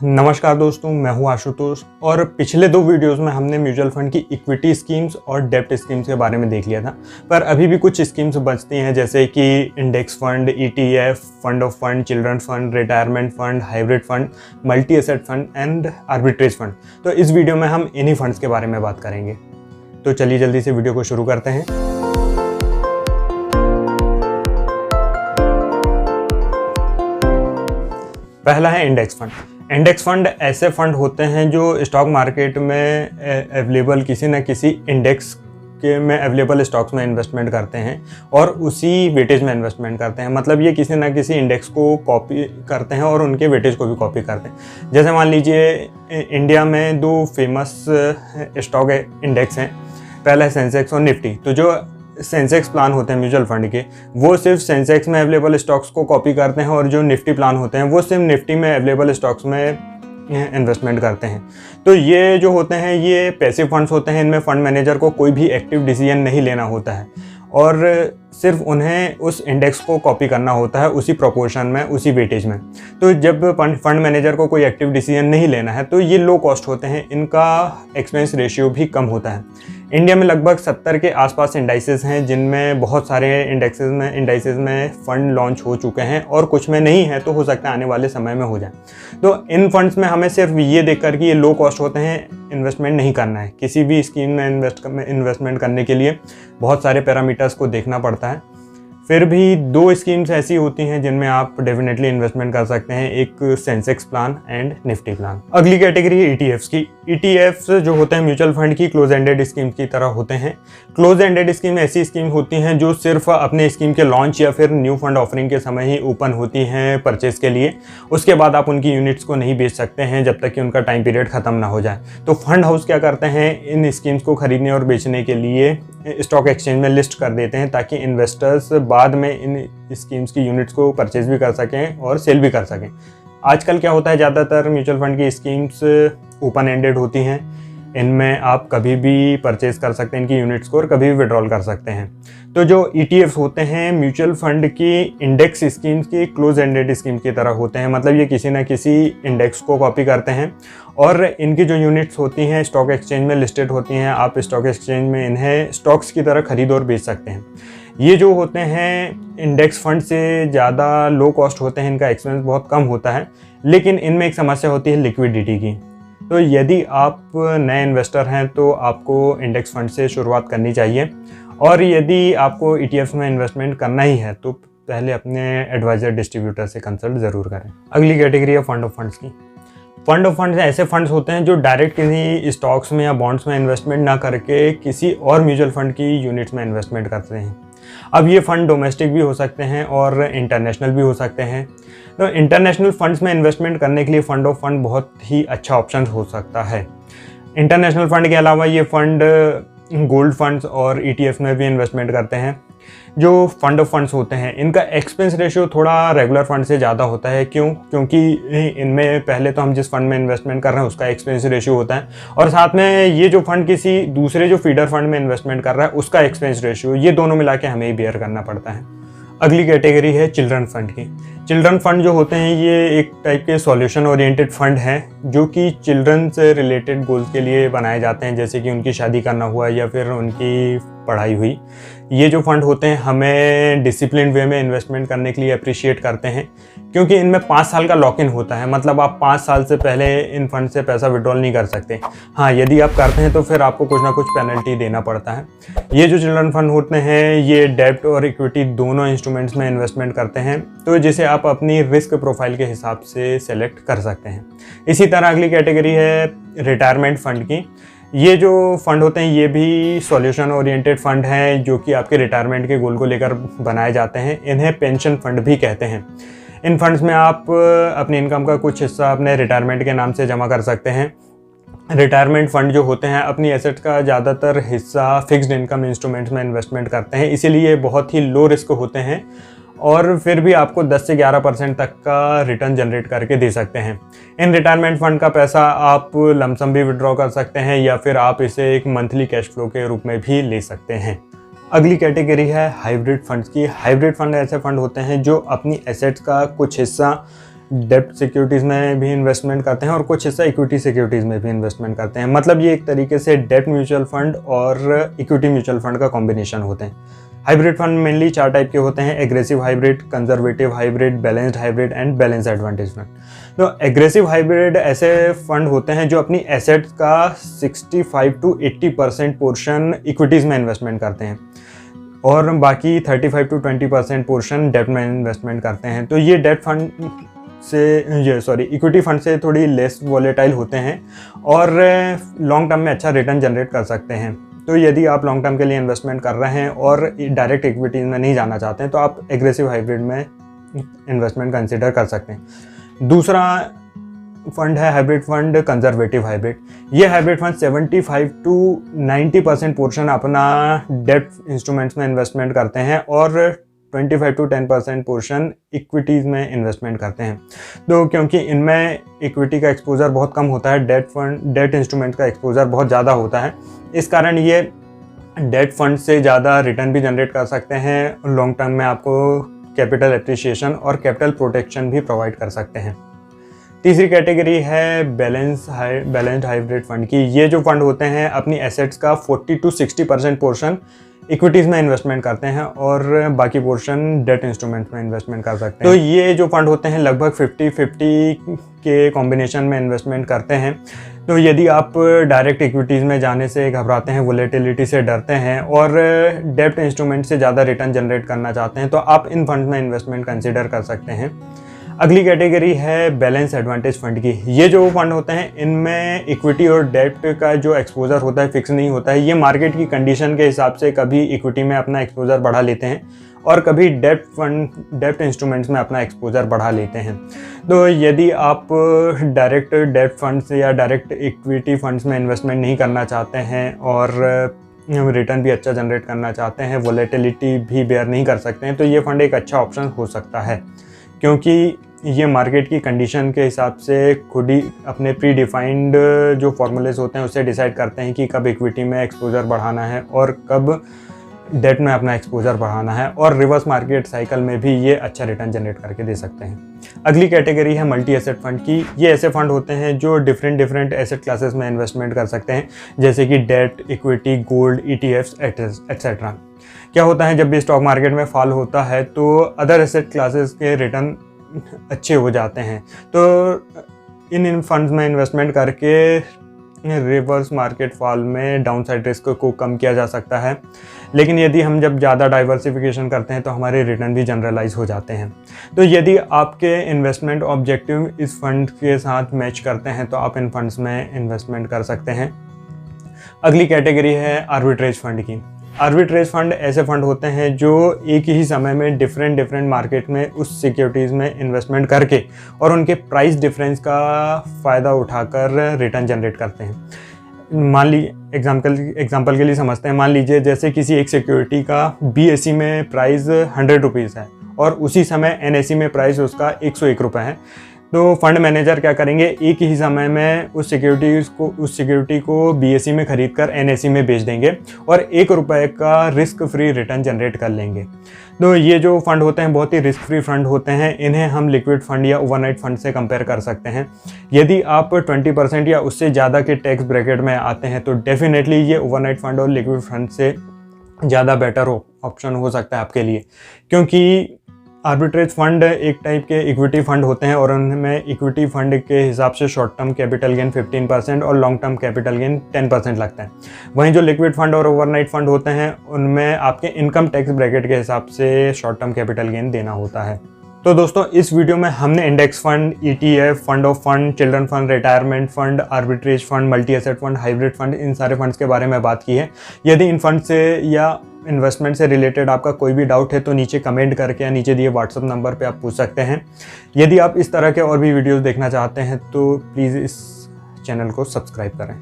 नमस्कार दोस्तों, मैं हूं आशुतोष और पिछले 2 वीडियोस में हमने म्यूचुअल फंड की इक्विटी स्कीम्स और डेब्ट स्कीम्स के बारे में देख लिया था। पर अभी भी कुछ स्कीम्स बचती हैं, जैसे कि index fund, ETF, fund of fund, children fund, retirement fund, hybrid fund, multi asset fund and arbitrage fund. तो इस वीडियो में हम इन्हीं फंड्स के बारे में बात करेंगे। तो चलिए जल्दी से वीडियो को शुरू करते हैं। पहला है इंडेक्स फंड। इंडेक्स फंड ऐसे फंड होते हैं जो स्टॉक मार्केट में अवेलेबल किसी न किसी इंडेक्स के में अवेलेबल स्टॉक्स में इन्वेस्टमेंट करते हैं और उसी वेटेज में इन्वेस्टमेंट करते हैं। मतलब ये किसी न किसी इंडेक्स को कॉपी करते हैं और उनके वेटेज को भी कॉपी करते हैं। जैसे मान लीजिए इंडिया में 2 फेमस स्टॉक इंडेक्स हैं, पहला है सेंसेक्स और निफ्टी। तो जो सेंसेक्स प्लान होते हैं म्यूचुअल फंड के, वो सिर्फ सेंसेक्स में अवेलेबल स्टॉक्स को कॉपी करते हैं और जो निफ्टी प्लान होते हैं वो सिर्फ निफ्टी में अवेलेबल स्टॉक्स में इन्वेस्टमेंट करते हैं। तो ये जो होते हैं ये पैसिव फंड्स होते हैं। इनमें फंड मैनेजर को कोई भी एक्टिव डिसीजन नहीं लेना होता है और सिर्फ उन्हें उस इंडेक्स को कॉपी करना होता है उसी प्रोपोर्शन में, उसी वेटेज में। तो जब फंड मैनेजर को कोई एक्टिव डिसीजन नहीं लेना है तो ये लो कॉस्ट होते हैं, इनका एक्सपेंस रेशियो भी कम होता है। इंडिया में लगभग 70 के आसपास इंडाइसेस हैं, जिनमें बहुत सारे इंडाइसेस में फ़ंड लॉन्च हो चुके हैं और कुछ में नहीं है, तो हो सकता है आने वाले समय में हो जाए। तो इन फंड्स में हमें सिर्फ ये देखकर कि ये लो कॉस्ट होते हैं इन्वेस्टमेंट नहीं करना है। किसी भी स्कीम में इन्वेस्टमेंट करने के लिए बहुत सारे पैरामीटर्स को देखना पड़ता है। फिर भी 2 स्कीम्स ऐसी होती हैं जिनमें आप डेफिनेटली इन्वेस्टमेंट कर सकते हैं, एक Sensex plan and Nifty plan. अगली कैटेगरी है ETFs की। ETFs जो होते हैं म्यूचुअल फंड की क्लोज एंडेड स्कीम की तरह होते हैं। क्लोज एंडेड स्कीम ऐसी स्कीम होती हैं जो सिर्फ अपने स्कीम के लॉन्च या फिर न्यू फंड ऑफरिंग के समय ही ओपन होती हैं परचेज के लिए। उसके बाद आप उनकी यूनिट्स को नहीं बेच सकते हैं जब तक कि उनका टाइम पीरियड खत्म ना हो जाए। तो फंड हाउस क्या करते हैं, इन स्कीम्स को खरीदने और बेचने के लिए स्टॉक एक्सचेंज में लिस्ट कर देते हैं, ताकि इन्वेस्टर्स बाद में इन स्कीम्स की यूनिट्स को परचेज भी कर सकें और सेल भी कर सकें। आजकल क्या होता है, ज़्यादातर म्यूचुअल फंड की स्कीम्स ओपन एंडेड होती हैं। इनमें आप कभी भी परचेज कर सकते हैं इनकी यूनिट्स को और कभी भी विड्रॉल कर सकते हैं। तो जो ETFs होते हैं म्यूचुअल फंड की इंडेक्स स्कीम्स की क्लोज एंडेड स्कीम की तरह होते हैं। मतलब ये किसी न किसी इंडेक्स को कॉपी करते हैं और इनकी जो यूनिट्स होती हैं स्टॉक एक्सचेंज में लिस्टेड होती हैं। आप स्टॉक एक्सचेंज में इन्हें स्टॉक्स की तरह खरीद और बेच सकते हैं। ये जो होते हैं इंडेक्स फंड से ज़्यादा लो कॉस्ट होते हैं, इनका एक्सपेंस बहुत कम होता है, लेकिन इनमें एक समस्या होती है लिक्विडिटी की। तो यदि आप नए इन्वेस्टर हैं तो आपको इंडेक्स फंड से शुरुआत करनी चाहिए, और यदि आपको ETFs में इन्वेस्टमेंट करना ही है तो पहले अपने एडवाइजर डिस्ट्रीब्यूटर से कंसल्ट ज़रूर करें। अगली कैटेगरी है फंड ऑफ फंड्स की। फंड ऑफ फंड्स ऐसे फंड्स होते हैं जो डायरेक्ट किसी स्टॉक्स में या बॉन्ड्स में इन्वेस्टमेंट ना करके किसी और म्यूचुअल फंड की यूनिट्स में इन्वेस्टमेंट करते हैं। अब ये फ़ंड डोमेस्टिक भी हो सकते हैं और इंटरनेशनल भी हो सकते हैं। तो इंटरनेशनल फंड्स में इन्वेस्टमेंट करने के लिए फंड ऑफ फंड बहुत ही अच्छा ऑप्शन हो सकता है। इंटरनेशनल फंड के अलावा ये फंड गोल्ड फंड्स और ETF में भी इन्वेस्टमेंट करते हैं। जो फंड ऑफ फंड्स होते हैं इनका एक्सपेंस रेशियो थोड़ा रेगुलर फंड से ज़्यादा होता है। क्यों? क्योंकि इनमें पहले तो हम जिस फंड में इन्वेस्टमेंट कर रहे हैं उसका एक्सपेंस रेशियो होता है, और साथ में ये जो फंड किसी दूसरे जो फीडर फंड में इन्वेस्टमेंट कर रहा है उसका एक्सपेंस रेशियो, ये दोनों मिला के हमें ही बेयर करना पड़ता है। अगली कैटेगरी है चिल्ड्रन फंड की। चिल्ड्रन फंड जो होते हैं ये एक टाइप के सॉल्यूशन ओरिएंटेड फंड हैं जो कि चिल्ड्रन से रिलेटेड गोल्स के लिए बनाए जाते हैं, जैसे कि उनकी शादी करना हुआ या फिर उनकी पढ़ाई हुई। ये जो फंड होते हैं हमें डिसिप्लिन वे में इन्वेस्टमेंट करने के लिए अप्रिशिएट करते हैं, क्योंकि इनमें 5 साल का लॉक इन होता है। मतलब आप 5 साल से पहले इन फंड से पैसा विड्रॉल नहीं कर सकते। हाँ, यदि आप करते हैं तो फिर आपको कुछ ना कुछ पेनल्टी देना पड़ता है। ये जो चिल्ड्रन फंड होते हैं ये डेब्ट और इक्विटी दोनों इंस्ट्रूमेंट्स में इन्वेस्टमेंट करते हैं, तो जिसे आप अपनी रिस्क प्रोफाइल के हिसाब से सेलेक्ट कर सकते हैं। इसी तरह अगली कैटेगरी है रिटायरमेंट फंड की। ये जो फंड होते हैं ये भी सॉल्यूशन ओरिएंटेड फंड हैं जो कि आपके रिटायरमेंट के गोल को लेकर बनाए जाते हैं। इन्हें पेंशन फंड भी कहते हैं। इन फंड्स में आप अपनी इनकम का कुछ हिस्सा अपने रिटायरमेंट के नाम से जमा कर सकते हैं। रिटायरमेंट फंड जो होते हैं अपनी एसेट्स का ज़्यादातर हिस्सा फिक्स्ड इनकम इंस्ट्रूमेंट्स में इन्वेस्टमेंट करते हैं, इसीलिए बहुत ही लो रिस्क होते हैं और फिर भी आपको 10 से 11% तक का रिटर्न जनरेट करके दे सकते हैं। इन रिटायरमेंट फंड का पैसा आप लमसम भी विड्रॉ कर सकते हैं या फिर आप इसे एक मंथली कैश फ्लो के रूप में भी ले सकते हैं। अगली कैटेगरी है हाइब्रिड फंड्स की। हाइब्रिड फंड ऐसे फंड होते हैं जो अपनी एसेट्स का कुछ हिस्सा डेब्ट सिक्योरिटीज़ में भी इन्वेस्टमेंट करते हैं और कुछ हिस्सा इक्विटी सिक्योरिटीज़ में भी इन्वेस्टमेंट करते हैं। मतलब ये एक तरीके से डेब्ट म्यूचुअल फंड और इक्विटी म्यूचुअल फंड का कॉम्बिनेशन होते हैं। हाइब्रिड फंड मेनली 4 टाइप के होते हैं: aggressive hybrid, conservative hybrid, balanced hybrid and balance advantage fund. तो एग्रेसिव हाइब्रिड ऐसे फंड होते हैं जो अपनी एसेट्स का 65 to 80% पोर्शन इक्विटीज़ में इन्वेस्टमेंट करते हैं और बाकी 35 to 20% पोर्शन डेब्ट में इन्वेस्टमेंट करते हैं। तो ये डेब्ट फंड से इक्विटी फंड से थोड़ी लेस वॉलेटाइल होते हैं और लॉन्ग टर्म में अच्छा रिटर्न जनरेट कर सकते हैं। तो यदि आप लॉन्ग टर्म के लिए इन्वेस्टमेंट कर रहे हैं और डायरेक्ट इक्विटीज़ में नहीं जाना चाहते हैं तो आप एग्रेसिव हाइब्रिड में इन्वेस्टमेंट कंसिडर कर सकते हैं। दूसरा फंड है हाइब्रिड फंड, कंजर्वेटिव हाइब्रिड। ये हाइब्रिड फंड 75 to 90% पोर्शन अपना डेब्ट इंस्ट्रूमेंट्स में इन्वेस्टमेंट करते हैं और 25 to 10% पोर्शन इक्विटीज़ में इन्वेस्टमेंट करते हैं। तो क्योंकि इनमें इक्विटी का एक्सपोजर बहुत कम होता है, डेब्ट इंस्ट्रूमेंट का एक्सपोजर बहुत ज़्यादा होता है, इस कारण ये डेब्ट फंड से ज़्यादा रिटर्न भी जनरेट कर सकते हैं। लॉन्ग टर्म में आपको कैपिटल एप्रिसिएशन और कैपिटल प्रोटेक्शन भी प्रोवाइड कर सकते हैं। तीसरी कैटेगरी है बैलेंस्ड हाइब्रिड फंड की। ये जो फंड होते हैं अपनी एसेट्स का 40 to 60% पोर्शन इक्विटीज़ में इन्वेस्टमेंट करते हैं और बाकी पोर्शन डेट इंस्ट्रूमेंट्स में इन्वेस्टमेंट कर सकते हैं। तो ये जो फंड होते हैं लगभग 50-50 के कॉम्बिनेशन में इन्वेस्टमेंट करते हैं। तो यदि आप डायरेक्ट इक्विटीज़ में जाने से घबराते हैं, वोलेटिलिटी से डरते हैं और डेब्ट इंस्ट्रूमेंट से ज़्यादा रिटर्न जनरेट करना चाहते हैं तो आप इन फंड में इन्वेस्टमेंट कंसिडर कर सकते हैं। अगली कैटेगरी है बैलेंस एडवांटेज फंड की। ये जो फंड होते हैं इनमें इक्विटी और डेब्ट का जो एक्सपोजर होता है फिक्स नहीं होता है। ये मार्केट की कंडीशन के हिसाब से कभी इक्विटी में अपना एक्सपोजर बढ़ा लेते हैं और कभी डेब्ट इंस्ट्रूमेंट्स में अपना एक्सपोजर बढ़ा लेते हैं। तो यदि आप डायरेक्ट डेब्ट फंड्स या डायरेक्ट इक्विटी फंड्स में इन्वेस्टमेंट नहीं करना चाहते हैं और रिटर्न भी अच्छा जनरेट करना चाहते हैं, वोलेटिलिटी भी बेयर नहीं कर सकते हैं, तो ये फंड एक अच्छा ऑप्शन हो सकता है क्योंकि ये मार्केट की कंडीशन के हिसाब से खुद ही अपने प्री डिफाइंड जो फॉर्मूलेज होते हैं उससे डिसाइड करते हैं कि कब इक्विटी में एक्सपोजर बढ़ाना है और कब डेट में अपना एक्सपोजर बढ़ाना है और रिवर्स मार्केट साइकिल में भी ये अच्छा रिटर्न जनरेट करके दे सकते हैं। अगली कैटेगरी है मल्टी एसेट फंड की। ये ऐसे फंड होते हैं जो डिफरेंट एसेट क्लासेस में इन्वेस्टमेंट कर सकते हैं, जैसे कि debt, equity, gold, ETFs etcetera. क्या होता है, जब भी स्टॉक मार्केट में फॉल होता है तो अदर एसेट क्लासेस के रिटर्न अच्छे हो जाते हैं। तो इन फंड्स में इन्वेस्टमेंट करके रिवर्स मार्केट फॉल में डाउनसाइड रिस्क को कम किया जा सकता है। लेकिन यदि हम जब ज़्यादा डाइवर्सिफिकेशन करते हैं तो हमारे रिटर्न भी जनरलाइज हो जाते हैं। तो यदि आपके इन्वेस्टमेंट ऑब्जेक्टिव इस फंड के साथ मैच करते हैं तो आप इन फंड्स में इन्वेस्टमेंट कर सकते हैं। अगली कैटेगरी है आर्बिट्रेज फंड की। आर्बिट्रेज फंड ऐसे फंड होते हैं जो एक ही समय में डिफरेंट मार्केट में उस सिक्योरिटीज़ में इन्वेस्टमेंट करके और उनके प्राइस डिफरेंस का फ़ायदा उठाकर रिटर्न जनरेट करते हैं। मान लीजिए एग्जाम्पल के लिए समझते हैं, मान लीजिए जैसे किसी एक सिक्योरिटी का BSE में प्राइस 100 रुपीज़ है और उसी समय NSE में प्राइस उसका 101 रुपये है। तो फंड मैनेजर क्या करेंगे, एक ही समय में उस सिक्योरिटी को BSE में खरीद कर NSE में बेच देंगे और 1 रुपये का रिस्क फ्री रिटर्न जनरेट कर लेंगे। तो ये जो फंड होते हैं बहुत ही रिस्क फ्री फंड होते हैं। इन्हें हम लिक्विड फंड या ओवरनाइट फंड से कंपेयर कर सकते हैं। यदि आप 20% या उससे ज़्यादा के टैक्स ब्रैकेट में आते हैं तो डेफिनेटली ये ओवरनाइट फंड और लिक्विड फंड से ज़्यादा बेटर ऑप्शन हो सकता है आपके लिए, क्योंकि आर्बिट्रेज फंड एक टाइप के इक्विटी फंड होते हैं और उनमें इक्विटी फंड के हिसाब से शॉर्ट टर्म कैपिटल गेन 15% और लॉन्ग टर्म कैपिटल गेन 10% लगता है। वहीं जो लिक्विड फंड और ओवरनाइट फंड होते हैं उनमें आपके इनकम टैक्स ब्रैकेट के हिसाब से शॉर्ट टर्म कैपिटल गेन देना होता है। तो दोस्तों इस वीडियो में हमने index fund, ETF, fund of fund, children fund, retirement fund, arbitrage fund, multi asset fund, hybrid fund, इन सारे फंड्स के बारे में बात की है। यदि इन फंड से या इन्वेस्टमेंट से रिलेटेड आपका कोई भी डाउट है तो नीचे कमेंट करके या नीचे दिए WhatsApp नंबर पे आप पूछ सकते हैं। यदि आप इस तरह के और भी वीडियोस देखना चाहते हैं तो प्लीज़ इस चैनल को सब्सक्राइब करें।